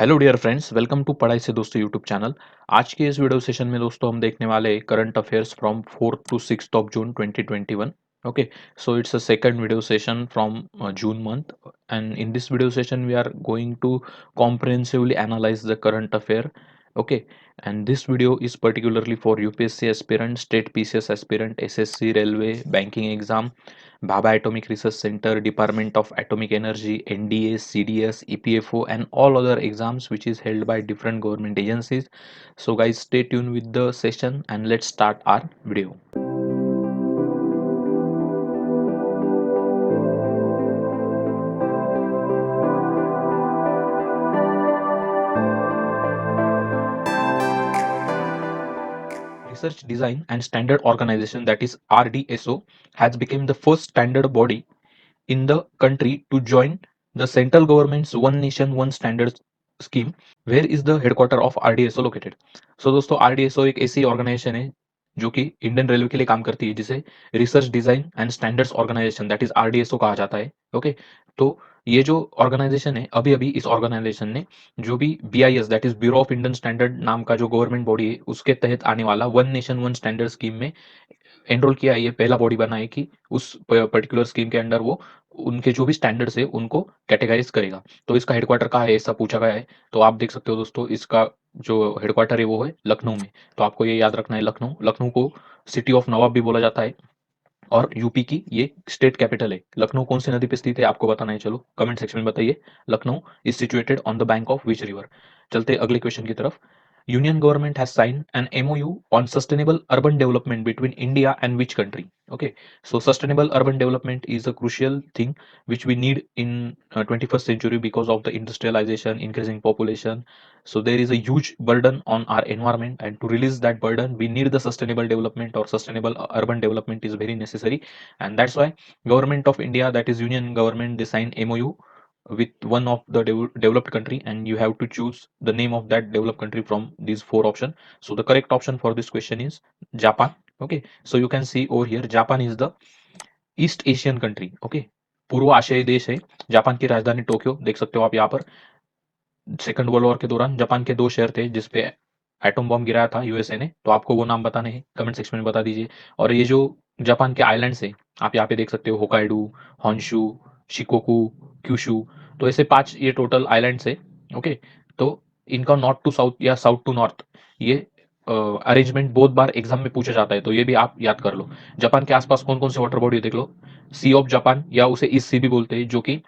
Hello dear friends, welcome to पढ़ाई से दोस्तों यूट्यूब चैनल। आज के इस वीडियो सेशन में दोस्तों हम देखने वाले current affairs from 4th to 6th of June 2021। Okay, so it's a second video session from June month, and in this video session we are going to comprehensively analyze the current affair. Okay, and this video is particularly for UPSC aspirant, state PCS aspirant, SSC, railway, banking exam, Bhabha Atomic Research Center, Department of Atomic Energy, NDA, CDS, EPFO, and all other exams which is held by different government agencies. So guys, stay tuned with the session and let's start our video. Research Design and Standard Organization, that is RDSO, has become the first standard body in the country to join the central government's One Nation One Standard scheme. Where is the headquarter of RDSO located? So दोस्तों, RDSO एक ऐसी organisation है जो कि Indian railway के लिए काम करती है, जिसे research design and standards organisation, that is RDSO कहा जाता है। ओके, तो ये जो ऑर्गेनाइजेशन है, अभी अभी इस ऑर्गेनाइजेशन ने जो भी BIS, that is bureau of Indian standard नाम का जो गवर्नमेंट बॉडी है, उसके तहत आने वाला one nation one standard scheme में एनरोल किया है। ये पहला बॉडी बना है कि उस पर्टिकुलर स्कीम के अंडर वो उनके जो भी स्टैंडर्ड्स है उनको कैटेगराइज करेगा। तो इसका हेडक्वार्टर कहाँ है, ऐसा पूछा गया है। तो आप देख सकते हो दोस्तों, इसका जो हेडक्वार्टर है वो है लखनऊ में। तो आपको ये याद रखना है, लखनऊ। लखनऊ को सिटी ऑफ नवाब भी बोला जाता है, और यूपी की ये स्टेट कैपिटल है। लखनऊ कौन सी नदी पे स्थित है आपको बताना है, चलो कमेंट सेक्शन में बताइए। Lucknow is situated on the bank of which river. चलते अगले क्वेश्चन की तरफ। Union government has signed an MOU on sustainable urban development between India and which country? Okay, so sustainable urban development is a crucial thing which we need in 21st century because of the industrialization, increasing population. So there is a huge burden on our environment, and to release that burden, we need the sustainable development, or sustainable urban development is very necessary, and that's why Government of India, that is Union government, they signed MOU with one of the developed country, and you have to choose the name of that developed country from these four options. So the correct option for this question is Japan. Okay, so you can see over here, Japan is the east Asian country. Okay, पूर्व आशियाई देश है। Japan की राजधानी Tokyo, देख सकते हो आप यहाँ पर। सेकंड वर्ल्ड वॉर के दौरान जापान के दो शहर थे जिसपे एटम बॉम्ब गिराया था यूएसए ने। तो आपको वो नाम बताने हैं, कमेंट सेक्शन में बता दीजिए। और ये जो जापान के आइलैंड्स है, आप यहाँ पे देख सकते हो, होकाइडो, हॉन्शू, शिकोकू, क्यूशू। तो ऐसे 5 ये टोटल आइलैंड्स है। ओके, तो इनका नॉर्थ टू साउथ या साउथ टू नॉर्थ ये अरेंजमेंट बहुत बार एग्जाम में पूछा जाता है, तो ये भी आप याद कर लो। जापान के आसपास कौन कौन से वाटर बॉडी देख लो। सी ऑफ जापान, या उसे ईस्ट सी भी बोलते हैं, जो कि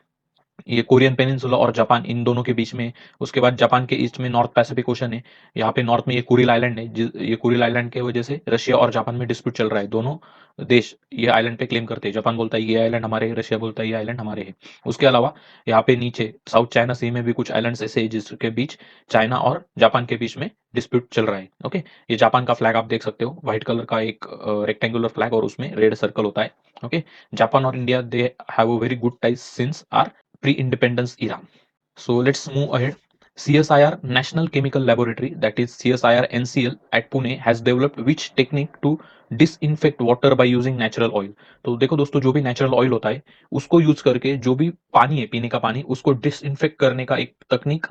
ये कोरियन पेनिनसुला और जापान, इन दोनों के बीच में। उसके बाद जापान के ईस्ट में नॉर्थ पैसिफिक ओशन है। यहाँ पे नॉर्थ में ये कुरिल आइलैंड है। ये कुरिल आइलैंड के वजह से रशिया और जापान में डिस्प्यूट चल रहा है। दोनों देश ये आइलैंड पे क्लेम करते हैं। जापान बोलता है ये आइलैंड हमारे है, रशिया बोलता है ये आइलैंड हमारे है। उसके अलावा यहाँ पे नीचे साउथ चाइना सी में भी कुछ आइलैंड ऐसे हैं जिसके बीच चाइना और जापान के बीच में डिस्प्यूट चल रहा है। ओके, ये जापान का फ्लैग आप देख सकते हो, व्हाइट कलर का एक रेक्टेंगुलर फ्लैग, और उसमें रेड सर्कल होता है। ओके, जापान और India, they have a very good ties since our pre-independence era. So let's move ahead. CSIR National Chemical Laboratory, that is CSIR NCL at Pune, has developed which technique to disinfect water by using natural oil? तो देखो दोस्तों, जो भी natural oil होता है उसको use करके जो भी पानी है, पीने का पानी, उसको डिसइंफेक्ट करने का एक तकनीक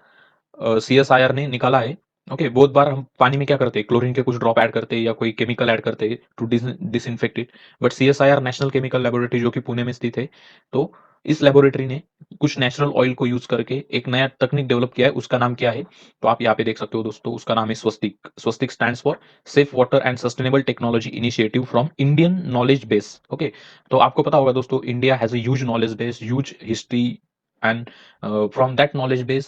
सीएसआईआर ने निकाला है। ओके, बहुत बार हम पानी में क्या करते हैं, क्लोरीन के कुछ ड्रॉप ऐड करते हैं या कोई केमिकल ऐड करते हैं to disinfect it. But CSIR National Chemical Laboratory, जो कि पुणे में स्थित है, तो इस लेबोरेटरी ने कुछ नेचुरल ऑयल को यूज करके एक नया तकनीक डेवलप किया है। उसका नाम क्या है, तो आप यहाँ पे देख सकते हो दोस्तों, उसका नाम है Swastik. Swastik stands for safe water and sustainable technology initiative from Indian knowledge base. Okay, तो आपको पता होगा दोस्तों, India has a huge knowledge base, huge history, and from that knowledge base,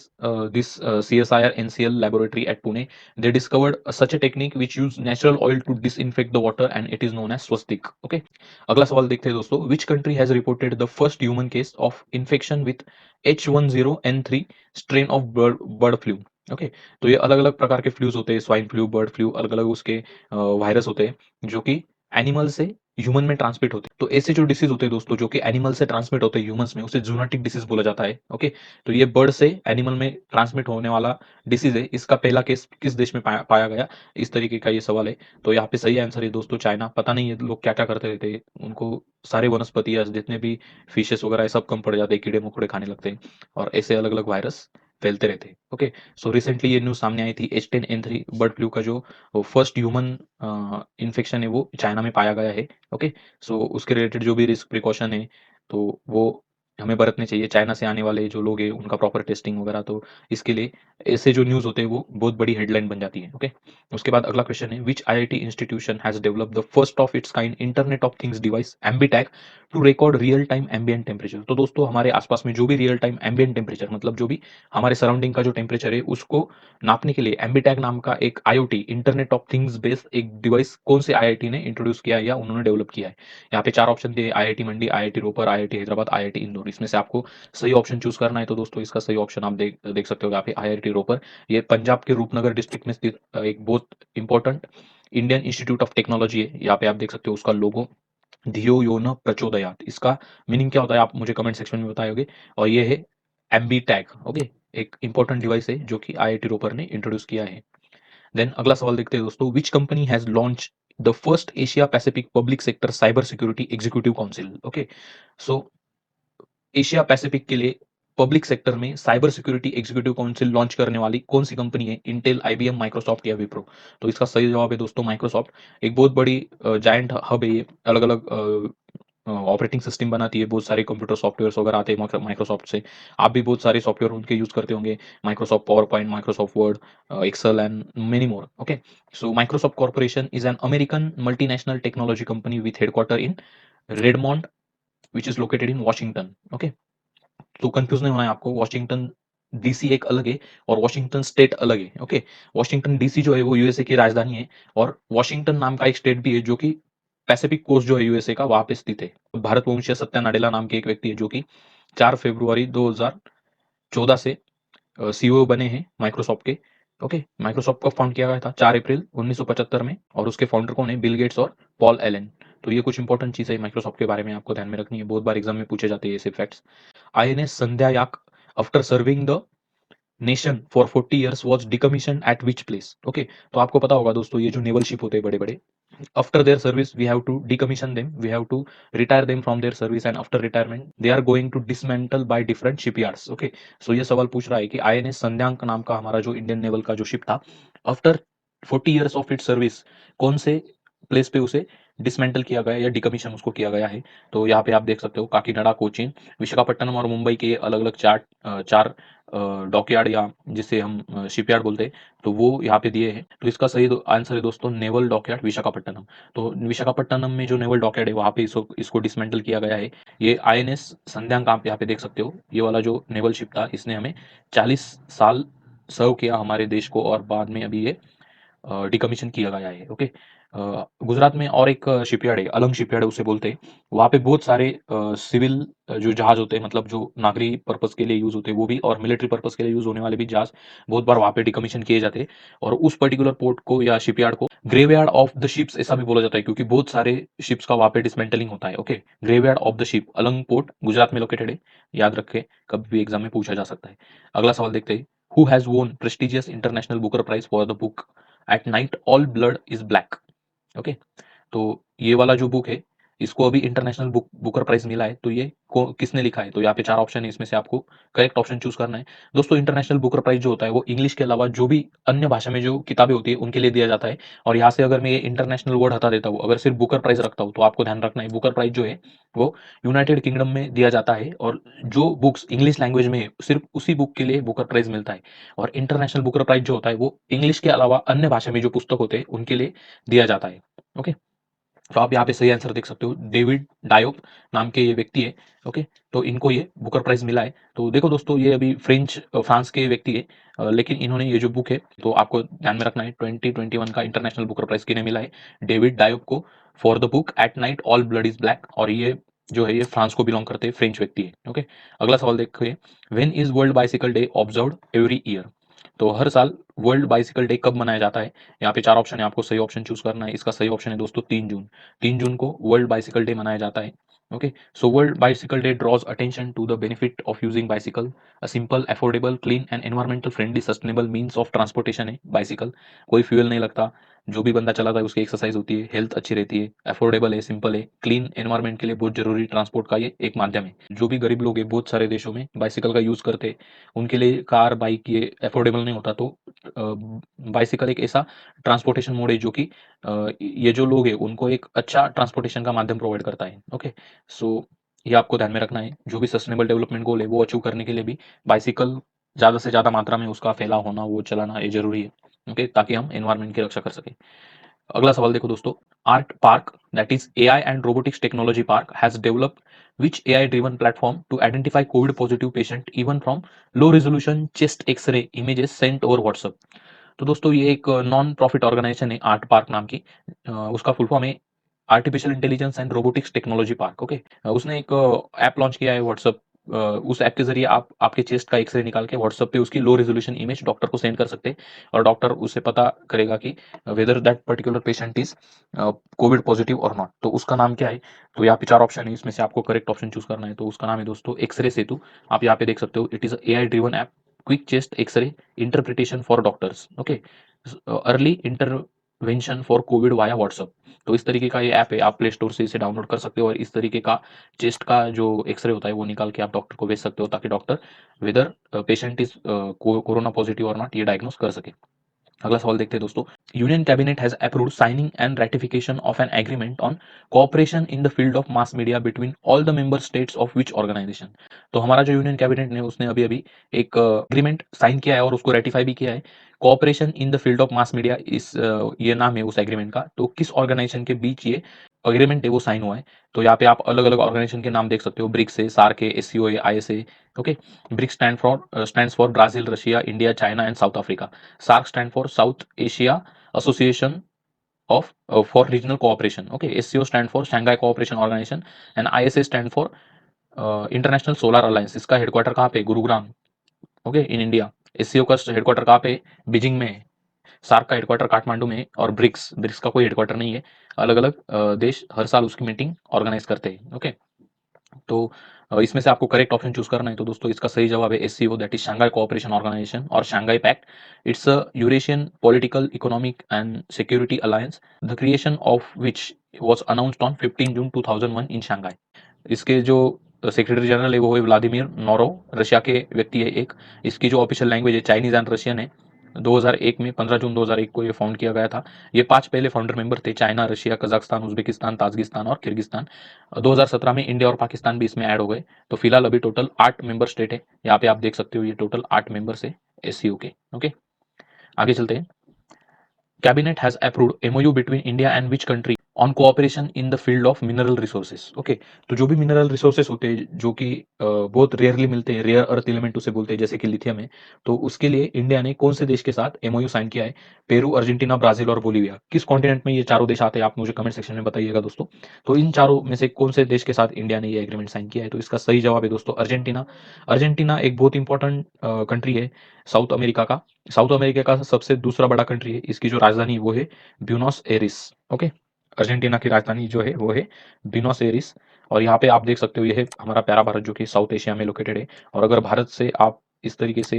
this CSIR NCL laboratory at Pune, they discovered such a technique which use natural oil to disinfect the water, and it is known as swastik. Okay, अगला सवाल देखते हैं दोस्तों। Which country has reported the first human case of infection with H10N3 strain of bird flu? Okay, तो ये अलग अलग प्रकार के फ्लूज होते हैं, स्वाइन फ्लू, बर्ड फ्लू, अलग अलग उसके वायरस होते हैं जो कि एनिमल से ह्यूमन में ट्रांसमिट होते हैं। तो ऐसे जो डिसीज होते हैं दोस्तों, जो कि एनिमल से ट्रांसमिट होते हैं ह्यूमंस में, उसे जूनोटिक डिसीज बोला जाता है। ओके, तो ये बर्ड से एनिमल में ट्रांसमिट होने वाला डिसीज है। इसका पहला केस किस देश में पाया गया, इस तरीके का ये सवाल है। तो यहाँ पे सही आंसर है दोस्तों, चाइना। पता नहीं ये लोग क्या क्या करते रहते हैं, उनको सारे वनस्पति या जितने भी फिशेस वगैरह सब कम पड़ जाते हैं, कीड़े मकोड़े खाने लगते हैं, और ऐसे अलग अलग वायरस फैलते रहते हैं। ओके, सो रिसेंटली ये न्यूज़ सामने आई थी H10N3 बर्ड फ्लू का जो फर्स्ट ह्यूमन इन्फेक्शन है वो चाइना में पाया गया है। ओके, सो उसके रिलेटेड जो भी रिस्क प्रिकॉशन है तो वो हमें बरतने चाहिए। चाइना से आने वाले जो लोग हैं उनका प्रॉपर टेस्टिंग वगैरह, तो इसके लिए ऐसे जो न्यूज़ होते हैं वो बहुत बड़ी हेडलाइन बन जाती है। ओके, उसके बाद अगला क्वेश्चन है, which IIT institution has developed the first of its kind internet of things device AmbiTag to record real time ambient temperature. तो दोस्तों हमारे आसपास में जो भी रियल टाइम एम्बिएंट टेम्परेचर मतलब जो भी हमारे सराउंडिंग का जो टेम्परेचर है उसको नापने के लिए एम्बीटैक नाम का एक IoT internet of things based एक डिवाइस कौन से IIT ने इंट्रोड्यूस किया है या उन्होंने डेवलप किया है। यहाँ पे 4 ऑप्शन दिए, IIT मंडी, IIT Ropar, IIT Hyderabad, IIT Indore. इसमें से आपको सही ऑप्शन चूज करना है। तो दोस्तों इसका सही ऑप्शन आप देख देख सकते हो यहाँ पे IIT रोपर। ये पंजाब के रूपनगर डिस्ट्रिक्ट में स्थित एक बहुत important Indian institute of technology है। यहाँ पे आप देख सकते हो उसका लोगो, धियो यो न प्रचोदयात। इसका मीनिंग क्या होता है आप मुझे कमेंट सेक्शन में बताओगे। और ये है एमबी टैग। ओके, एक इंपॉर्टेंट डिवाइस है जो कि IIT रोपर ने इंट्रोड्यूस किया है। देन अगला सवाल देखते हैं दोस्तों, which company has launch the first Asia Pacific public sector cyber security executive council. Okay, so Asia Pacific के लिए पब्लिक सेक्टर में cyber security executive council launch करने वाली कौन सी कंपनी है, इंटेल, IBM, माइक्रोसॉफ्ट या विप्रो। तो इसका सही जवाब है दोस्तों माइक्रोसॉफ्ट। एक बहुत बड़ी जायंट हब है ये, अलग अलग ऑपरेटिंग सिस्टम बनाती है, बहुत सारे कंप्यूटर सॉफ्टवेयर वगैरह आते हैं माइक्रोसॉफ्ट से। आप भी बहुत सारे सॉफ्टवेयर उनके यूज करते होंगे, Microsoft PowerPoint, Microsoft Word, Excel and many more. Okay, so Microsoft corporation is an American multinational technology company with headquarter in Redmond which is located in Washington. Okay, तो confuse नहीं होना है आपको, Washington DC एक अलग है और Washington state अलग है। ओके, वॉशिंगटन DC जो है वो USA की राजधानी है और वॉशिंगटन नाम का एक स्टेट भी है जो कि पैसिफिक कोस्ट जो है USA का वहां पे स्थित है। भारत वंशीय सत्या नाडेला नाम के एक व्यक्ति है जो कि 4 फरवरी 2014 से CEO बने हैं माइक्रोसॉफ्ट के। ओके, माइक्रोसॉफ्ट को फाउंड किया गया था 4 अप्रैल 1975 में और उसके फाउंडर कौन है, बिल गेट्स और पॉल एलन। तो ये कुछ इंपॉर्टेंट चीज है माइक्रोसॉफ्ट के बारे में आपको ध्यान में रखनी है, बहुत बार एग्जाम में पूछे जाते हैं ऐसे facts. INS Sandhya yak after serving the nation for 40 years was decommission eight which place. Okay, तो आपको पता होगा दोस्तों ये जो नेवल शिप होते हैं बड़े बड़े, after their service we have to decommission them, we have to retire them from their service and after retirement they are going to dismantle by different shipyards. Okay, so ये सवाल पूछ रहा है कि INS संध्यांक नाम का हमारा जो इंडियन नेवल का जो शिप था, after 40 years of its service कौन से प्लेस पे उसे डिसमेंटल किया गया या डिकमीशन उसको किया गया है। तो यहाँ पे आप देख सकते हो काकीनाडा, कोचीन, विशाखापट्टनम और मुंबई के अलग अलग चार डॉकयार्ड या जिसे हम शिपयार्ड बोलते हैं, तो वो यहाँ पे दिए हैं। तो इसका सही आंसर है दोस्तों नेवल डॉकयार्ड विशाखापट्टनम। तो विशाखापट्टनम में जो नेवल डॉकयार्ड है वहाँ पे इसको डिसमेंटल किया गया है। ये INS संध्यांक आप यहाँ पे देख सकते हो, ये वाला जो नेवल शिप था इसने हमें 40 साल सर्व किया हमारे देश को और बाद में अभी ये डिकमीशन किया गया है। ओके, गुजरात में और एक शिपयार्ड है, अलंग शिपयार्ड है उसे बोलते हैं। वहाँ पे बहुत सारे सिविल जो जहाज होते हैं मतलब जो नागरिक पर्पस के लिए यूज होते हैं वो भी और मिलिट्री पर्पस के लिए यूज होने वाले भी जहाज बहुत बार वहाँ पे डिकमीशन किए जाते हैं। और उस पर्टिकुलर पोर्ट को या शिपयार्ड को ग्रेवयार्ड ऑफ द शिप्स ऐसा भी बोला जाता है क्योंकि बहुत सारे शिप्स का वहाँ पे डिसमेंटलिंग होता है। Okay, graveyard of the ship Alang port Gujarat में लोकेटेड है, याद रखे कभी भी एग्जाम में पूछा जा सकता है। अगला सवाल देखते हैं, who has won prestigious international Booker prize for the book at night all blood is black. Okay, तो ये वाला जो बुक है इसको अभी इंटरनेशनल बुकर प्राइज मिला है, तो ये किसने लिखा है। तो यहाँ पे 4 ऑप्शन है, इसमें से आपको करेक्ट ऑप्शन चूज करना है। दोस्तों इंटरनेशनल बुकर प्राइज जो होता है वो इंग्लिश के अलावा जो भी अन्य भाषा में जो किताबें होती है उनके लिए दिया जाता है। और यहाँ से अगर मैं ये इंटरनेशनल वर्ड हटा देता हूँ, अगर सिर्फ बुकर प्राइज रखता हूँ, तो आपको ध्यान रखना है बुकर प्राइज जो है वो यूनाइटेड किंगडम में दिया जाता है और जो बुक्स इंग्लिश लैंग्वेज में है सिर्फ उसी बुक के लिए बुकर प्राइज मिलता है। और इंटरनेशनल बुकर प्राइज जो होता है वो इंग्लिश के अलावा अन्य भाषा में जो पुस्तक होते हैं उनके लिए दिया जाता है। ओके, तो आप यहाँ पे सही आंसर देख सकते हो, डेविड डायोप नाम के ये व्यक्ति है। ओके, तो इनको ये बुकर प्राइज मिला है। तो देखो दोस्तों ये अभी फ्रांस के व्यक्ति है, लेकिन इन्होंने ये जो बुक है तो आपको ध्यान में रखना है 2021 का इंटरनेशनल बुकर प्राइज किन्हें मिला है, डेविड डायोप को, for the book at night all blood is black. और ये जो है ये फ्रांस को बिलोंग करते हैं, फ्रेंच व्यक्ति है। ओके, अगला सवाल देखिए, when is world bicycle day observed every year. तो हर साल वर्ल्ड बाइसिकल डे कब मनाया जाता है। यहाँ पे 4 ऑप्शन है, आपको सही ऑप्शन चूज करना है। इसका सही ऑप्शन है दोस्तों 3 जून। 3 जून को वर्ल्ड बाइसिकल डे मनाया जाता है। Okay, so world bicycle day draws attention to the benefit of using bicycle, a simple affordable clean and environmental friendly sustainable means of transportation है बाइसिकल। कोई फ्यूल नहीं लगता, जो भी बंदा चलाता है उसकी एक्सरसाइज होती है, हेल्थ अच्छी रहती है, अफोर्डेबल है, सिंपल है, क्लीन एनवायरनमेंट के लिए बहुत जरूरी ट्रांसपोर्ट का ये एक माध्यम है। जो भी गरीब लोग हैं बहुत सारे देशों में बाइसिकल का यूज करते हैं, उनके लिए कार बाइक ये अफोर्डेबल नहीं होता, तो बाइसिकल एक ऐसा ट्रांसपोर्टेशन मोड है जो कि ये जो लोग हैं उनको एक अच्छा ट्रांसपोर्टेशन का माध्यम प्रोवाइड करता है। ओके, सो ये आपको ध्यान में रखना है। जो भी सस्टेनेबल डेवलपमेंट गोल है वो अचीव करने के लिए भी बाइसिकल ज़्यादा से ज़्यादा मात्रा में उसका फैलाव होना, वो चलाना ये जरूरी है। ओके, ताकि हम एनवायरनमेंट की रक्षा कर सकें। अगला सवाल देखो दोस्तों, art park that is AI and robotics technology park has developed which AI driven platform to identify COVID positive patient even from low resolution chest X-ray images sent over WhatsApp। तो दोस्तों ये एक नॉन प्रॉफिट ऑर्गेनाइजेशन है art park नाम की। उसका full form है artificial intelligence and robotics technology park. Okay, उसने एक ऐप लॉन्च किया है व्हाट्सएप। उस ऐप के जरिए आप आपके चेस्ट का एक्सरे निकाल के व्हाट्सएप पे उसकी लो रेजोल्यूशन इमेज डॉक्टर को सेंड कर सकते हैं, और डॉक्टर उसे पता करेगा कि whether that particular patient is Covid positive और नॉट। तो उसका नाम क्या है? तो यहाँ पे 4 ऑप्शन है, इसमें से आपको करेक्ट ऑप्शन चूज करना है। तो उसका नाम है दोस्तों एक्सरे सेतु। आप यहाँ पे देख सकते हो, it is AI driven app, quick chest x ray interpretation for doctors. Okay, early intervention for covid via WhatsApp. तो इस तरीके का ये ऐप है, आप प्ले स्टोर से इसे डाउनलोड कर सकते हो और इस तरीके का चेस्ट का जो एक्सरे होता है वो निकाल के आप डॉक्टर को भेज सकते हो, ताकि doctor whether patient is corona positive और नॉट ये डायग्नोस कर सके। अगला सवाल देखते हैं दोस्तों, union cabinet has approved signing and ratification of an agreement on cooperation in the field of mass media between all the member states of which organisation. तो हमारा जो यूनियन कैबिनेट ने उसने अभी अभी एक एग्रीमेंट साइन किया है और उसको रेटिफाई भी किया है। Cooperation in the field of mass media, इस ये नाम है उस एग्रीमेंट का। तो किस ऑर्गेनाइजेशन के बीच ये एग्रीमेंट है वो साइन हुआ है? तो यहाँ पे आप अलग अलग ऑर्गेनाइजेशन के नाम देख सकते हो, ब्रिक्स है, सार्क है, एससीओ है, ISA. Okay, BRICS stands for Brazil, Russia, India, China and South Africa. SAARC stand for South Asia Association of for Regional Cooperation. Okay, SCO stand for Shanghai Cooperation Organization and ISA stand for International Solar Alliance। इसका headquarter कहाँ पे? Gurugram. Okay, in India. SCO का headquarter कहाँ पे? Beijing में। SAARC का headquarter Kathmandu में। और ब्रिक्स ब्रिक्स का कोई हेडक्वार्टर नहीं है। अलग अलग देश हर साल उसकी मीटिंग ऑर्गेनाइज करते हैं। ओके, तो इसमें से आपको करेक्ट ऑप्शन चूज करना है। तो दोस्तों इसका सही जवाब है SCO, that is Shanghai cooperation organisation और Shanghai pact. It's a Eurasian political economic and security alliance, the creation of which was announced on 15 June 2001 in Shanghai. इसके जो सेक्रेटरी जनरल है वो है व्लादिमीर नोरोव, रशिया के व्यक्ति है एक। इसकी जो ऑफिशियल लैंग्वेज है चाइनीज एंड रशियन है। 2001 में 15 जून 2001 को ये फाउंड किया गया था। ये 5 पहले फाउंडर मेंबर थे, China, Russia, Kazakhstan, Uzbekistan, Tajikistan और किर्गिस्तान। 2017 में इंडिया और पाकिस्तान भी इसमें ऐड हो गए। तो फिलहाल अभी टोटल 8 मेंबर स्टेट है। यहाँ पे आप देख सकते हो ये टोटल 8 मेंबर्स है एससीओ के। ओके, आगे चलते हैं। Cabinet has approved MOU between India and which country on cooperation in the field of mineral resources. Okay, तो जो भी मिनरल रिसोर्सेज होते हैं जो कि बहुत रेयरली मिलते हैं, रेयर अर्थ एलिमेंट उसे बोलते हैं, जैसे कि लिथियम है, तो उसके लिए इंडिया ने कौन से देश के साथ एमओयू साइन किया है? पेरू, अर्जेंटीना, ब्राजील और बोलिविया। किस कॉन्टिनेंट में ये चारों देश आते हैं आप मुझे कमेंट सेक्शन में बताइएगा दोस्तों। तो इन चारों में से कौन से देश के साथ इंडिया ने ये एग्रीमेंट साइन किया है? तो इसका सही जवाब है दोस्तों अर्जेंटीना। अर्जेंटीना एक बहुत इंपॉर्टेंट कंट्री है साउथ अमेरिका का। साउथ अमेरिका का सबसे दूसरा बड़ा कंट्री है। इसकी जो राजधानी वो है ब्यूनोस एरिस। ओके, अर्जेंटीना की राजधानी जो है वो है ब्यूनोस एरिस। और यहाँ पे आप देख सकते हो ये है हमारा प्यारा भारत जो कि साउथ एशिया में लोकेटेड है। और अगर भारत से आप इस तरीके से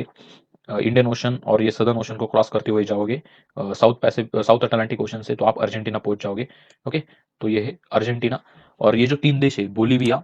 इंडियन ओशन और ये सदर्न ओशन को क्रॉस करते हुए जाओगे साउथ अटलांटिक ओशन से, तो आप अर्जेंटीना पहुंच जाओगे। ओके, तो ये है अर्जेंटीना। और ये जो 3 देश है बोलिविया,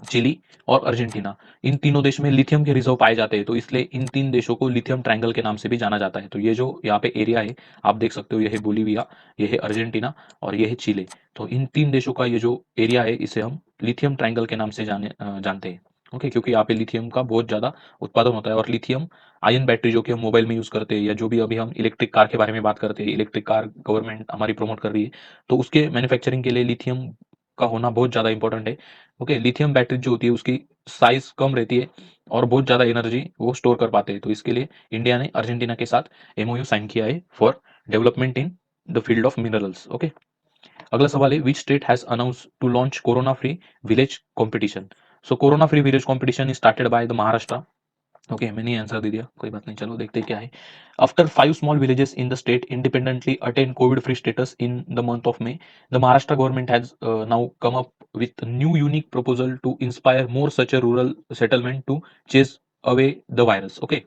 चिली और अर्जेंटीना, इन तीनों देश में लिथियम के रिजर्व पाए जाते हैं, तो इसलिए इन 3 देशों को लिथियम ट्रायंगल के नाम से भी जाना जाता है। तो ये जो यहाँ पे एरिया है आप देख सकते हो, ये है बोलिविया, ये है अर्जेंटीना और ये है चिले। तो इन 3 देशों का ये जो एरिया है इसे हम लिथियम ट्रायंगल के नाम से जानते हैं। ओके, क्योंकि यहाँ पे लिथियम का बहुत ज्यादा उत्पादन होता है। और लिथियम आयन बैटरी जो कि हम मोबाइल में यूज करते हैं, या जो भी अभी हम इलेक्ट्रिक कार के बारे में बात करते हैं, इलेक्ट्रिक कार गवर्नमेंट हमारी प्रमोट कर रही है, तो उसके मैन्युफैक्चरिंग के लिए लिथियम का होना बहुत ज्यादा इंपॉर्टेंट है। ओके, लिथियम बैटरी जो होती है उसकी साइज कम रहती है और बहुत ज्यादा एनर्जी वो स्टोर कर पाते हैं। तो इसके लिए इंडिया ने अर्जेंटीना के साथ एमओयू साइन किया है for development in the field of minerals. Okay, अगला सवाल है, which state has announce to launch corona free village competition. So corona free village competition is started by the Maharashtra. Okay, मैंने answer दे दिया, कोई बात नहीं, चलो देखते हैं क्या है। After 5 small villages in the state independently attain COVID free status in the month of May, the Maharashtra government has now come up with a new unique proposal to inspire more such a rural settlement to chase away the virus. Okay,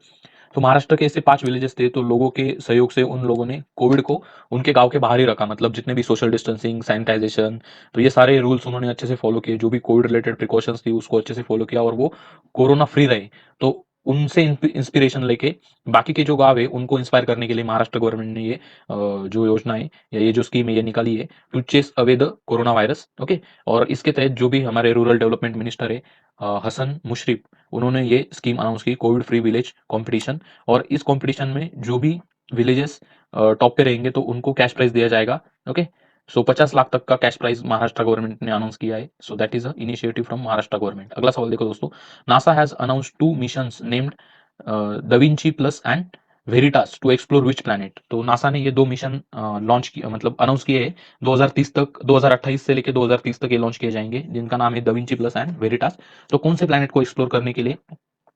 तो महाराष्ट्र के ऐसे 5 villages थे, तो लोगों के सहयोग से उन लोगों ने कोविड को उनके गाँव के बाहर ही रखा, मतलब जितने भी सोशल डिस्टेंसिंग, सैनिटाइजेशन, तो ये सारे रूल्स उन्होंने अच्छे से फॉलो किए, जो भी कोविड रिलेटेड प्रिकॉशंस थी उसको अच्छे से फॉलो किया और वो कोरोना फ्री रहे। तो उनसे इंस्पिरेशन लेके बाकी के जो गाँव है उनको इंस्पायर करने के लिए महाराष्ट्र गवर्नमेंट ने ये जो योजना है या ये जो स्कीम है ये निकाली है, to chase away the corona virus. Okay, और इसके तहत जो भी हमारे रूरल डेवलपमेंट मिनिस्टर है हसन मुशरिफ, उन्होंने ये स्कीम अनाउंस की, कोविड फ्री विलेज कंपटीशन। और इस कंपटीशन में जो भी विलेजेस टॉप पे रहेंगे तो उनको कैश प्राइज दिया जाएगा। ओके, सो 50 लाख तक का कैश प्राइज महाराष्ट्र गवर्नमेंट ने अनाउंस किया है। So that is a initiative from Maharashtra government. अगला सवाल देखो दोस्तों, NASA has announced 2 missions named Da Vinci plus and Veritas to explore which planet. तो नासा ने ये 2 मिशन लॉन्च किया, मतलब अनाउंस किए हैं। 2030 तक, 2028 से लेकर 2030 तक ये लॉन्च किए जाएंगे, जिनका नाम है दविंची प्लस एंड वेरिटास। तो कौन से प्लैनेट को एक्सप्लोर करने के लिए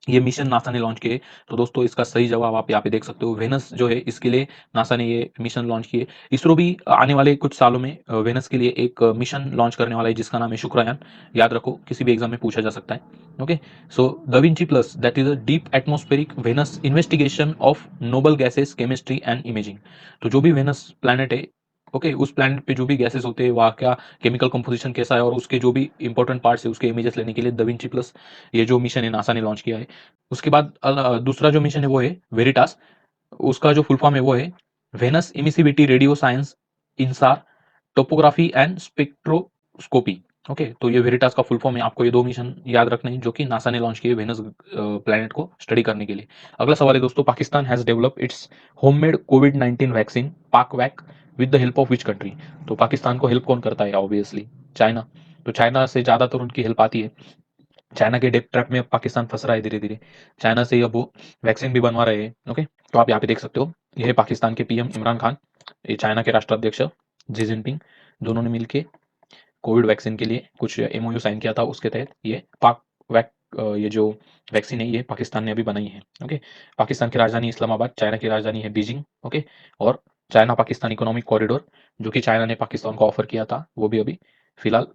ये मिशन नासा ने लॉन्च किए? तो दोस्तों इसका सही जवाब आप यहाँ पे देख सकते हो, वेनस जो है, इसके लिए नासा ने ये मिशन लॉन्च किए। इसरो भी आने वाले कुछ सालों में वेनस के लिए एक मिशन लॉन्च करने वाला है, जिसका नाम है शुक्रयान। याद रखो, किसी भी एग्जाम में पूछा जा सकता है। Okay, so the plus that is a deep atmospheric Venus investigation of noble gases, chemistry and imaging. तो जो भी वेनस प्लैनेट है, ओके, उस प्लैनेट पे जो भी गैसेस होते हैं, वहाँ क्या केमिकल कंपोजिशन कैसा है, और उसके जो भी इंपॉर्टेंट पार्ट्स है उसके इमेजेस लेने के लिए द प्लस ये जो मिशन है नासा ने लॉन्च किया है। उसके बाद दूसरा जो मिशन है वो है वेरिटास। उसका जो फुल फॉर्म है वो है Venus emissivity radio science InSAR topography and spectroscopy. Okay, तो ये वेरिटास का फुल फॉर्म है। आपको ये 2 मिशन याद रखने हैं जो कि नासा ने लॉन्च किए वेनस प्लैनेट को स्टडी करने के लिए। अगला सवाल है दोस्तों, Pakistan has develop its homemade COVID 19 vaccine PakVac with the help of which country. तो पाकिस्तान को हेल्प कौन करता है? Obviously China. तो चाइना से ज्यादातर उनकी हेल्प आती है। चाइना के डेप ट्रैप में अब पाकिस्तान फंस रहा है धीरे धीरे। चाइना से अब वो वैक्सीन भी बनवा रहे हैं। ओके, तो आप यहाँ पे देख सकते हो, ये है पाकिस्तान के पीएम इमरान खान, ये चाइना के राष्ट्राध्यक्ष जी जिनपिंग, दोनों ने मिलके कोविड वैक्सीन के लिए कुछ एमओयू साइन किया था। उसके तहत ये पाक वैक ये जो वैक्सीन है ये पाकिस्तान ने अभी बनाई है। ओके, पाकिस्तान की राजधानी इस्लामाबाद, चाइना की राजधानी है बीजिंग। ओके, और चाइना पाकिस्तान इकोनॉमिक कॉरिडोर जो कि चाइना ने पाकिस्तान को ऑफर किया था, वो भी अभी फिलहाल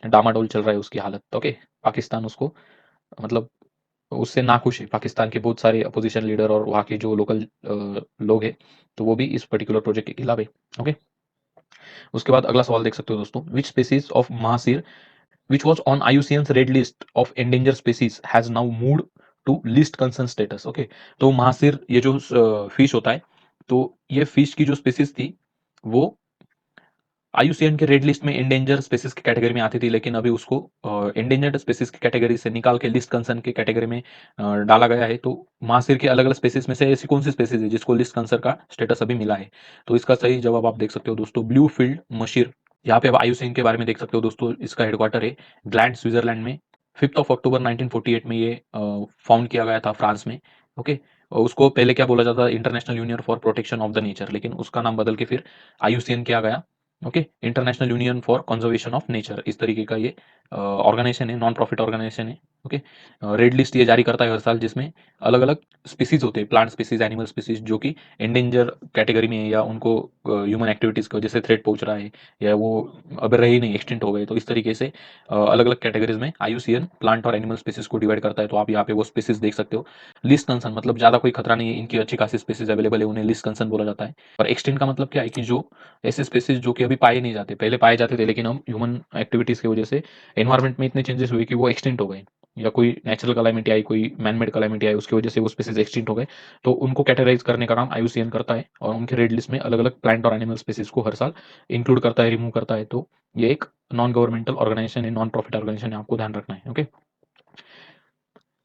डामाडोल चल रहा है उसकी हालत। ओके, पाकिस्तान उसको, मतलब उससे नाखुश है। पाकिस्तान के बहुत सारे अपोजिशन लीडर और वहाँ के जो लोकल लोग हैं, तो वो भी इस पर्टिकुलर प्रोजेक्ट के खिलाफ है। ओके, उसके बाद अगला सवाल देख सकते हो दोस्तों, which species of mahseer which was on IUCN's red list of endanger species has now moved to list concern status. Okay, तो महासीर ये जो फिश होता है, तो ये फिश की जो स्पीसीज थी वो IUCN के रेड लिस्ट में एंडेंजर स्पीसीज की कैटेगरी में आती थी, लेकिन अभी उसको एंडेंजर्ड स्पीसीज की कैटेगरी से निकाल के लिस्ट कंसर्न की कैटेगरी में डाला गया है। तो महासिर के अलग अलग स्पीसीज में से ऐसी कौन सी स्पीसीज है जिसको लिस्ट कंसर्न का स्टेटस अभी मिला है? तो इसका सही जवाब आप देख सकते हो दोस्तों, ब्लू फील्ड मशीर। यहाँ पे आप IUCN के बारे में देख सकते हो दोस्तों, इसका हेडक्वार्टर है ग्लैंड, स्विट्जरलैंड में। 5 अक्टूबर 1948 में ये फाउंड किया गया था फ्रांस में। ओके, और उसको पहले क्या बोला जाता था? International union for protection of the nature, लेकिन उसका नाम बदल के फिर IUCN किया गया। Okay, international union for conservation of nature, इस तरीके का ये ऑर्गेनाइजेशन है, नॉन प्रॉफिट ऑर्गेनाइजेशन है। ओके, रेड लिस्ट ये जारी करता है हर साल, जिसमें अलग अलग स्पीसीज होते हैं, प्लांट स्पीसीज, एनिमल स्पीसीज, जो कि एंडेंजर कैटेगरी में है या उनको ह्यूमन एक्टिविटीज की वजह से थ्रेट पहुंच रहा है या वो अब रहे ही नहीं, एक्सटिंक्ट हो गए। तो इस तरीके से अलग अलग कैटेगरीज में IUCN प्लांट और एनिमल स्पीसीज को डिवाइड करता है। तो आप यहाँ पे वो स्पीसीज देख सकते हो। लिस्ट कंसर्न मतलब ज्यादा कोई खतरा नहीं है, इनकी अच्छी खासी स्पीसीज अवेलेबल है, उन्हें लिस्ट कंसर्न बोला जाता है। और एक्सटिंक्ट का मतलब क्या है कि जो ऐसे स्पेसीज जो कि अभी पाए नहीं जाते, पहले पाए जाते थे, लेकिन हम ह्यूमन एक्टिविटीज की वजह से एनवायरमेंट में इतने चेंजेस हुए कि वो एक्सटिंक्ट हो गए, या कोई नेचुरल कैलामिटी आई, कोई मैनमेड कैलामिटी आई, उसकी वजह से वो स्पेसीज एक्सटिंक्ट हो गए। तो उनको कैटेगराइज करने का काम IUCN करता है, और उनके रेड लिस्ट में अलग अलग प्लांट और एनिमल स्पेसीज को हर साल इंक्लूड करता है, रिमूव करता है। तो ये एक नॉन गवर्नमेंटल ऑर्गेनाइजेशन है, नॉन प्रॉफिट ऑर्गेनाइजेशन है, आपको ध्यान रखना है। ओके,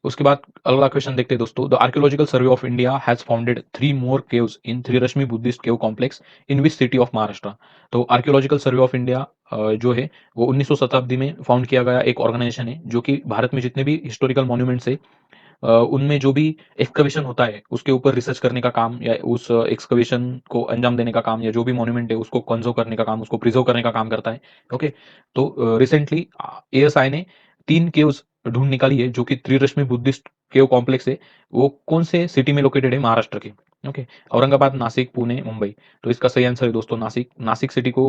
उसके बाद अगला क्वेश्चन देखते हैं दोस्तों, the archaeological survey of India has founded 3 more caves in Trirashmi Buddhist cave complex in which city of Maharashtra. तो आर्कियोलॉजिकल सर्वे ऑफ इंडिया जो है वो 19वीं शताब्दी में फाउंड किया गया एक ऑर्गेनाइजेशन है, जो कि भारत में जितने भी हिस्टोरिकल मॉन्यूमेंट्स है उनमें जो भी एक्सकवेशन होता है उसके ऊपर रिसर्च करने का काम, या उस एक्सकवेशन को अंजाम देने का काम, या जो भी मॉन्यूमेंट है उसको कंजर्व करने का काम, उसको प्रिजर्व करने का काम करता है। ओके, तो रिसेंटली ASI ने 3 केव्स ढूंढ निकालिए जो कि त्रिरश्मि बुद्धिस्ट केव कॉम्प्लेक्स है वो कौन से सिटी में लोकेटेड है महाराष्ट्र के। ओके, औरंगाबाद, नासिक, पुणे, मुंबई। तो इसका सही आंसर है दोस्तों नासिक। नासिक सिटी को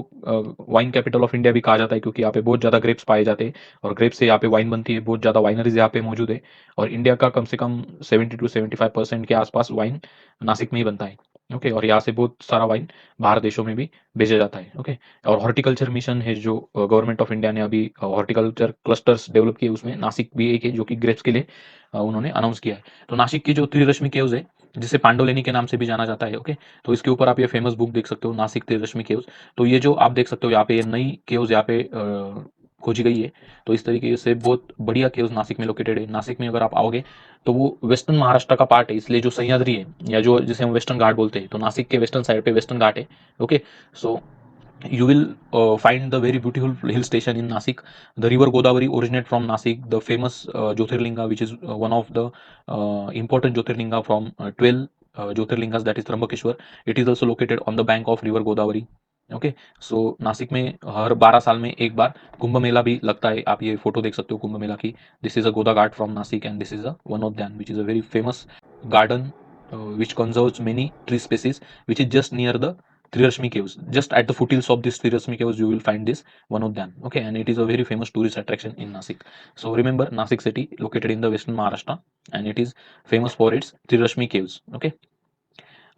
वाइन कैपिटल ऑफ इंडिया भी कहा जाता है क्योंकि यहाँ पे बहुत ज्यादा ग्रेप्स पाए जाते हैं और ग्रेप्स से यहाँ पे वाइन बनती है। बहुत ज्यादा वाइनरीज यहाँ पे मौजूद है और इंडिया का कम से कम 70 to 75% के आसपास वाइन नासिक में ही बनता है। ओके, और यहाँ से बहुत सारा वाइन बाहर देशों में भी भेजा जाता है। ओके, और हॉर्टिकल्चर मिशन है जो गवर्नमेंट ऑफ इंडिया ने अभी हॉर्टिकल्चर क्लस्टर्स डेवलप किए उसमें नासिक भी एक है जो कि ग्रेप्स के लिए उन्होंने अनाउंस किया है। तो नासिक की जो त्रिरश्मि केव्स है जिसे पांडोलेनी के नाम से भी जाना जाता है। ओके, तो इसके ऊपर आप ये फेमस बुक देख सकते हो नासिक त्रिरश्मि केव्स। तो ये जो आप देख सकते हो यहाँ पे ये नई केव्स यहाँ पे खोजी गई है। तो इस तरीके से बहुत बढ़िया केव्स नासिक में लोकेटेड है। नासिक में अगर आप आओगे तो वो वेस्टर्न महाराष्ट्र का पार्ट है इसलिए जो सह्याद्री है या जो जिसे हम वेस्टर्न घाट बोलते हैं तो नासिक के वेस्टर्न साइड पे वेस्टर्न घाट है। Okay, so you will find the very beautiful hill station in Nasik. The river Godavari originate from Nasik. The famous Jyotirlinga, which is one of the important Jyotirlinga from 12 Jyotirlingas, that is Trambakeshwar. It is also located on the bank of river Godavari. Okay, so Nashik में हर 12 साल में एक बार कुंभ मेला भी लगता है। आप ये फोटो देख सकते हो कुंभ मेला की। This is a Goda Ghat from Nashik and this is a one of then which is a very famous garden which conserves many tree species which is just near the Trirashmi caves. Just at the foothills of this Trirashmi caves, you will find this one of them. Okay, and it is a very famous tourist attraction in Nasik. So remember, Nasik city located in the western Maharashtra, and it is famous for its Trirashmi caves. Okay.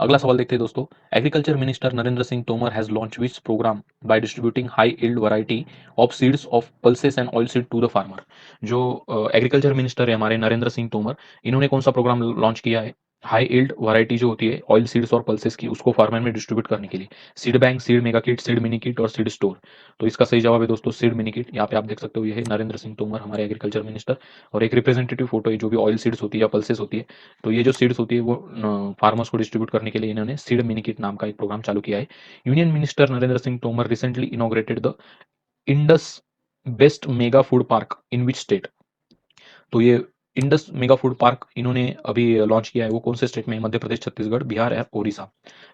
अगला सवाल देखते हैं दोस्तों। Agriculture minister Narendra Singh Tomar has launch which programme by distributing high yield variety of seeds of pulses and oil seed to the farmer. जो agriculture minister है हमारे नरेंद्र सिंह तोमर, इन्होंने कौन सा प्रोग्राम लॉन्च किया है हाई यील्ड वैरायटी जो होती है ऑयल सीड्स और पल्सेस की उसको फार्मर में डिस्ट्रीब्यूट करने के लिए। Seed bank, seed mega kit, seed mini kit और सीड स्टोर। तो इसका सही जवाब है दोस्तों सीड मिनी किट। यहाँ पे आप देख सकते हो ये है नरेंद्र सिंह तोमर हमारे एग्रीकल्चर मिनिस्टर और एक रिप्रेजेंटेटिव फोटो है जो भी ऑयल सीड्स होती है या पल्सेस होती है। तो ये जो सीड्स होती है वो फार्मर्स को डिस्ट्रीब्यूट करने के लिए इन्होंने सीड मिनी किट नाम का एक प्रोग्राम चालू किया है। Union minister Narendra Singh Tomar recently inaugurated the Indus best mega food park in which state. तो ये इंडस मेगा फूड पार्क इन्होंने अभी लॉन्च किया है वो कौन से स्टेट में? मध्य प्रदेश, छत्तीसगढ़, बिहार या ओडिशा।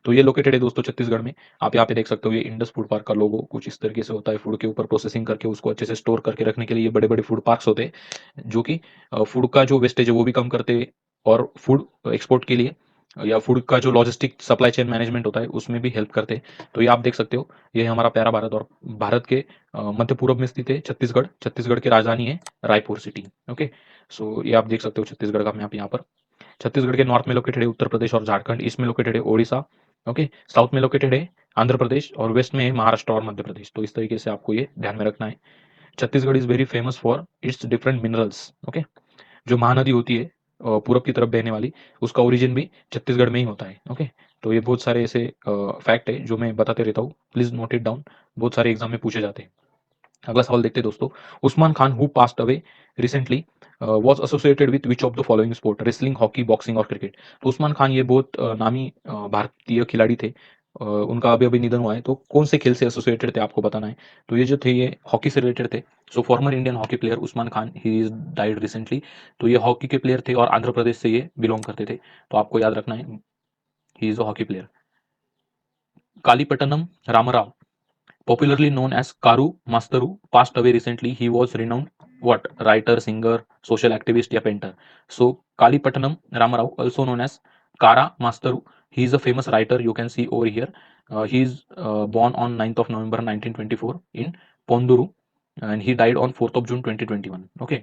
तो ये लोकेटेड है दोस्तों छत्तीसगढ़ में। आप यहाँ पे देख सकते हो ये इंडस फूड पार्क का लोगो कुछ इस तरीके से होता है। फूड के ऊपर प्रोसेसिंग करके उसको अच्छे से स्टोर करके रखने के लिए ये बड़े बड़े फूड पार्क्स होते हैं जो कि फूड का जो वेस्टेज है वो भी कम करते हैं और फूड एक्सपोर्ट के लिए या फूड का जो लॉजिस्टिक सप्लाई चेन मैनेजमेंट होता है उसमें भी हेल्प करते हैं। तो ये आप देख सकते हो ये है हमारा प्यारा भारत और भारत के मध्य पूर्व में स्थित है छत्तीसगढ़। छत्तीसगढ़ की राजधानी है रायपुर सिटी। ओके, सो ये आप देख सकते हो छत्तीसगढ़ का मैप यहाँ पर। छत्तीसगढ़ के नॉर्थ में लोकेटेड है उत्तर प्रदेश और झारखंड, ईस्ट में लोकेटेड है ओडिशा। ओके, साउथ में लोकेटेड है आंध्र प्रदेश और वेस्ट में है महाराष्ट्र और मध्य प्रदेश। तो इस तरीके से आपको ये ध्यान में रखना है। Chhattisgarh is very famous for its different minerals. Okay, जो महानदी होती है पूरब की तरफ बहने वाली उसका ओरिजिन भी छत्तीसगढ़ में ही होता है। ओके, तो ये बहुत सारे ऐसे फैक्ट है जो मैं बताते रहता हूँ, प्लीज नोट इट डाउन। बहुत सारे एग्जाम में पूछे जाते हैं। अगला सवाल देखते हैं दोस्तों। Usman Khan who passed away recently was associated with which of the following sport? Wrestling, hockey, boxing और क्रिकेट। तो उस्मान खान ये बहुत नामी भारतीय खिलाड़ी थे। उनका अभी अभी निधन हुआ है। तो कौन से खेल से एसोसिएटेड थे आपको बताना है। तो ये जो थे ये हॉकी से रिलेटेड थे। So former Indian hockey player Usman Khan he is died recently. तो ये हॉकी के प्लेयर थे और आंध्र प्रदेश से ये बिलोंग करते थे। तो आपको याद रखना है he is a hockey player. Kalipatnam Ramarao popularly known as Karu Mastaru, passed away recently. He was renowned what? Writer, singer, social activist, या painter. So Kali Pattanam Ramarao, also known as Kara Mastaru, he is a famous writer. You can see over here. He is born on 9th of November 1924 in Ponduru, and he died on 4th of June 2021. Okay,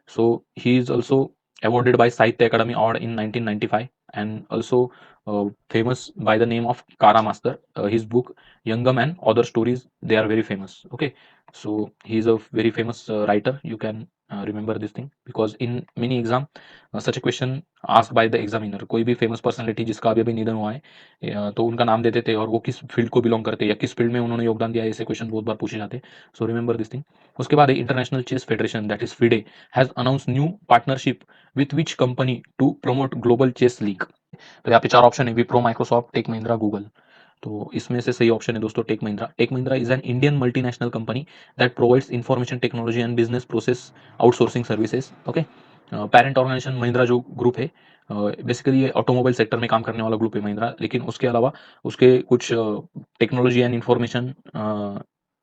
so he is also awarded by Sahitya Academy Award in 1995, and also famous by the name of Kara Master. His book Youngam and other stories, they are very famous. Okay, so he is a very famous writer. You can remember this thing because in many exam such a question asked by the examiner, कोई भी famous personality जिसका अभी अभी निधन हुआ है तो उनका नाम देते थे और वो किस फील्ड को बिलोंग करते हैं या किस फील्ड में उन्होंने योगदान दिया है, ऐसे क्वेश्चन बहुत बार पूछे जाते हैं। So remember this thing. उसके बाद international chess federation that is FIDE has announce new partnership with which company to promote global chess league. तो यहाँ पे चार ऑप्शन है Wipro, Microsoft, Tech Mahindra, Google. तो इसमें से सही ऑप्शन है दोस्तों Tech Mahindra. Tech Mahindra is an Indian multinational company that provides information technology and business process outsourcing services. Okay, parent organisation Mahindra जो ग्रुप है बेसिकली ये ऑटोमोबाइल सेक्टर में काम करने वाला ग्रुप है महिंद्रा, लेकिन उसके अलावा उसके कुछ technology and information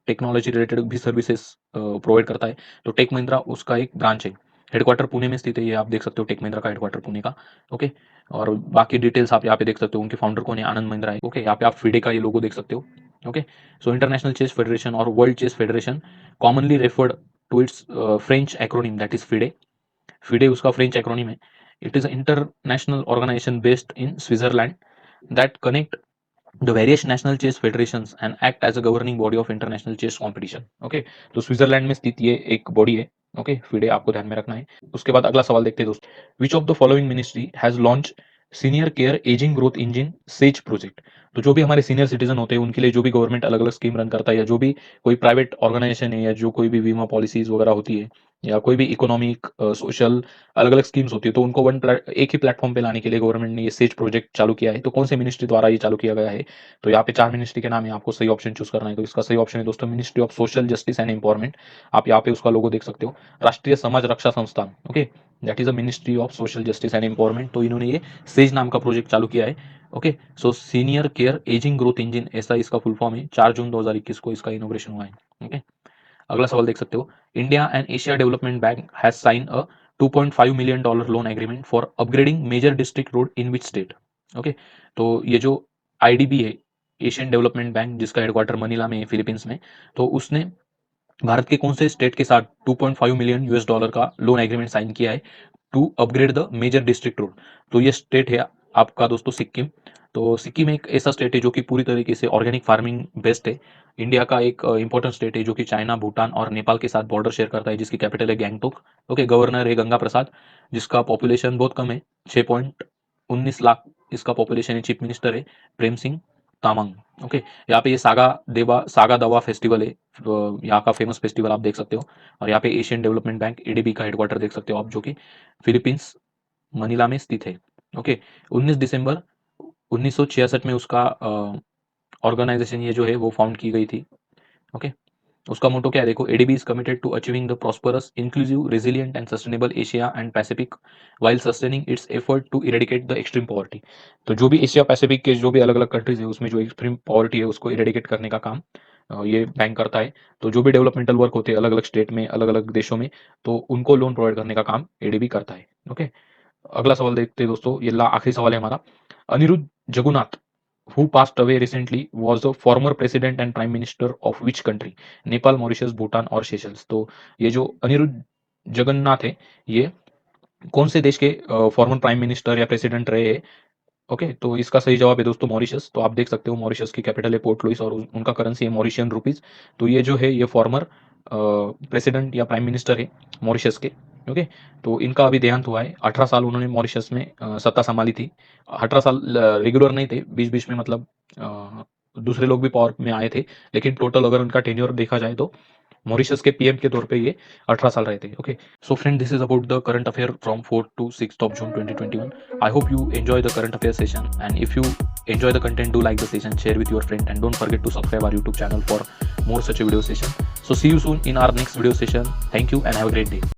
technology related भी सर्विसेज प्रोवाइड करता है। तो टेक महिंद्रा उसका एक ब्रांच है। हेडक्वार्टर पुणे में स्थित है, ये आप देख सकते हो टेक महिंद्रा का हेडक्वार्टर पुणे का। ओके, और बाकी डिटेल्स आप यहाँ पे देख सकते हो, उनके फाउंडर कौन है, आनंद महिंद्रा है। ओके, यहाँ पे आप फिडे का ये लोगो देख सकते हो। Okay, so international chess federation और world chess federation commonly referred to its French acronym that is FIDE. FIDE उसका फ्रेंच एक्रोनिम है। It is international organisation based in Switzerland that connect the various national chess federations and act as a governing body of international chess competition। Okay, तो Switzerland में स्थित ये एक body है। Okay, FIDE आपको ध्यान में रखना है। उसके बाद अगला सवाल देखते हैं दोस्तों, which of the following ministry has launch senior care ageing growth engine says project. तो जो भी हमारे सीनियर सिटीजन होते हैं उनके लिए जो भी गवर्नमेंट अलग अलग स्कीम रन करता है, या जो भी कोई प्राइवेट ऑर्गेनाइजेशन है, या जो कोई भी बीमा पॉलिसीज वगैरह होती है, या कोई भी इकोनॉमिक सोशल अलग अलग स्कीम्स होती है, तो उनको एक ही प्लेटफॉर्म पे लाने के लिए गवर्नमेंट ने ये सेज प्रोजेक्ट चालू किया है। तो कौन से मिनिस्ट्री द्वारा ये चालू किया गया है? तो यहाँ पे 4 मिनिस्ट्री के नाम है, आपको सही ऑप्शन चूज करना है। तो इसका सही ऑप्शन है दोस्तों ministry of social justice and empowerment. आप यहाँ पे उसका लोगो देख सकते हो, राष्ट्रीय समाज रक्षा संस्थान। Okay, that is a ministry of social justice and empowerment. तो इन्होंने ये सेज नाम का प्रोजेक्ट चालू किया है। Okay, so senior care ageing growth engine, ऐसा इसका फुल फॉर्म है। 4 जून 2021 को इसका इनोग्रेशन हुआ है। ओके, अगला सवाल देख सकते हो, India and Asia development bank has sign a $2.5 million loan agreement for upgrading major district road in which state. Okay, तो ये जो आईडीबी है, एशियन डेवलपमेंट बैंक, जिसका हेडक्वार्टर मनीला में है फिलीपींस में, तो उसने भारत के कौन से स्टेट के साथ $2.5 मिलियन का लोन एग्रीमेंट साइन किया है to upgrade the major district road? तो ये स्टेट है आपका दोस्तों सिक्किम। तो सिक्किम एक ऐसा स्टेट है जो कि पूरी तरीके से ऑर्गेनिक फार्मिंग बेस्ड है। इंडिया का एक इंपॉर्टेंट स्टेट है जो कि चाइना, भूटान और नेपाल के साथ बॉर्डर शेयर करता है, जिसकी कैपिटल है गैंगटोक। ओके, गवर्नर है गंगा प्रसाद, जिसका पॉपुलेशन बहुत कम है, 6.19 लाख इसका पॉपुलेशन है। चीफ मिनिस्टर है प्रेम सिंह तामांग। ओके, यहाँ पे ये सागा दवा फेस्टिवल है, तो यहाँ का फेमस फेस्टिवल आप देख सकते हो। और यहाँ पे एशियन डेवलपमेंट बैंक एडीबी का हेडक्वार्टर देख सकते हो आप, जो कि फिलीपींस मनीला में स्थित है। ओके, 19 दिसंबर 1966 में उसका ऑर्गेनाइजेशन ये जो है वो फाउंड की गई थी। ओके, उसका मोटो क्या है देखो, ADB is committed to achieving the prosperous inclusive resilient and sustainable Asia and Pacific while sustaining its effort to eradicate the extreme poverty. तो जो भी एशिया पैसिफिक के जो भी अलग अलग कंट्रीज है उसमें जो एक्सट्रीम पॉवर्टी है उसको इरेडिकेट करने का काम ये बैंक करता है। तो जो भी डेवलपमेंटल वर्क होते हैं अलग अलग स्टेट में, अलग अलग देशों में, तो उनको लोन प्रोवाइड करने का काम एडीबी करता है। ओके, अगला सवाल देखते हैं दोस्तों, ये आखिरी सवाल है हमारा। Anirudh Jugnauth who passed away recently was the former president and prime minister of which country? Nepal, Mauritius, Bhutan और सेशल्स। तो ये जो अनिरुद्ध जगन्नाथ है, ये कौन से देश के फॉर्मर प्राइम मिनिस्टर या प्रेसिडेंट रहे हैं? ओके, तो इसका सही जवाब है दोस्तों मॉरिशस। तो आप देख सकते हो मॉरिशस की कैपिटल है पोर्ट लुइस और उनका करेंसी है मॉरिशियन रुपीज। तो ये जो है ये फॉर्मर प्रेसिडेंट या प्राइम मिनिस्टर है मॉरिशस के। ओके, तो इनका अभी देहांत हुआ है। 18 साल उन्होंने मॉरिशस में सत्ता संभाली थी। 18 साल रेगुलर नहीं थे, बीच बीच में मतलब दूसरे लोग भी पावर में आए थे, लेकिन टोटल अगर उनका टेन्योर देखा जाए तो मॉरिशस के पीएम के तौर पे ये 18 साल रहे थे। Okay, so friend, this is about the current affair from 4th to 6th of June 2021. I hope you enjoy the current affair session, and if you enjoy the content, do like the session, share with your friend, and don't forget to subscribe our YouTube channel for more such a video session. So see you soon in our next video session. Thank you and have a great day.